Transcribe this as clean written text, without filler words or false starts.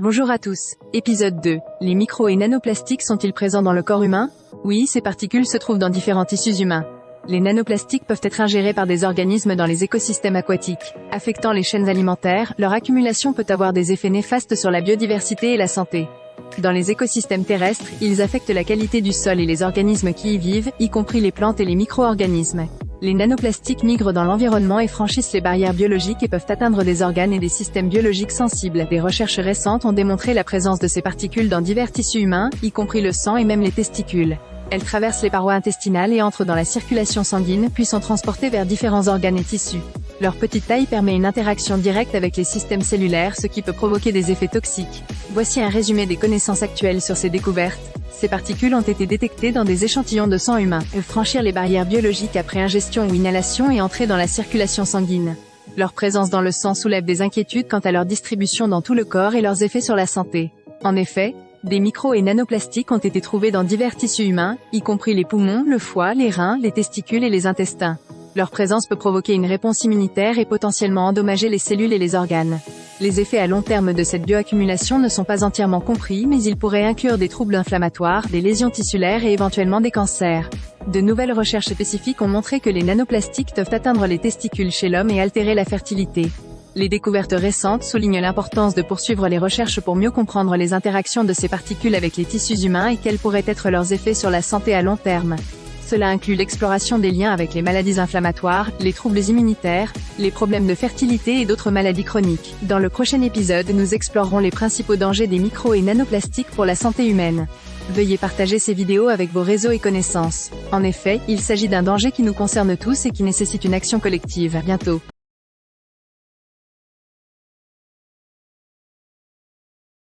Bonjour à tous. Épisode 2. Les micro- et nanoplastiques sont-ils présents dans le corps humain? Oui, ces particules se trouvent dans différents tissus humains. Les nanoplastiques peuvent être ingérés par des organismes dans les écosystèmes aquatiques, affectant les chaînes alimentaires. Leur accumulation peut avoir des effets néfastes sur la biodiversité et la santé. Dans les écosystèmes terrestres, ils affectent la qualité du sol et les organismes qui y vivent, y compris les plantes et les micro-organismes. Les nanoplastiques migrent dans l'environnement et franchissent les barrières biologiques et peuvent atteindre des organes et des systèmes biologiques sensibles. Des recherches récentes ont démontré la présence de ces particules dans divers tissus humains, y compris le sang et même les testicules. Elles traversent les parois intestinales et entrent dans la circulation sanguine, puis sont transportées vers différents organes et tissus. Leur petite taille permet une interaction directe avec les systèmes cellulaires, ce qui peut provoquer des effets toxiques. Voici un résumé des connaissances actuelles sur ces découvertes. Ces particules ont été détectées dans des échantillons de sang humain. Elles franchir les barrières biologiques après ingestion ou inhalation et entrer dans la circulation sanguine. Leur présence dans le sang soulève des inquiétudes quant à leur distribution dans tout le corps et leurs effets sur la santé. En effet, des micro- et nanoplastiques ont été trouvés dans divers tissus humains, y compris les poumons, le foie, les reins, les testicules et les intestins. Leur présence peut provoquer une réponse immunitaire et potentiellement endommager les cellules et les organes. Les effets à long terme de cette bioaccumulation ne sont pas entièrement compris, mais ils pourraient inclure des troubles inflammatoires, des lésions tissulaires et éventuellement des cancers. De nouvelles recherches spécifiques ont montré que les nanoplastiques peuvent atteindre les testicules chez l'homme et altérer la fertilité. Les découvertes récentes soulignent l'importance de poursuivre les recherches pour mieux comprendre les interactions de ces particules avec les tissus humains et quels pourraient être leurs effets sur la santé à long terme. Cela inclut l'exploration des liens avec les maladies inflammatoires, les troubles immunitaires, les problèmes de fertilité et d'autres maladies chroniques. Dans le prochain épisode, nous explorerons les principaux dangers des micro- et nanoplastiques pour la santé humaine. Veuillez partager ces vidéos avec vos réseaux et connaissances. En effet, il s'agit d'un danger qui nous concerne tous et qui nécessite une action collective. À bientôt.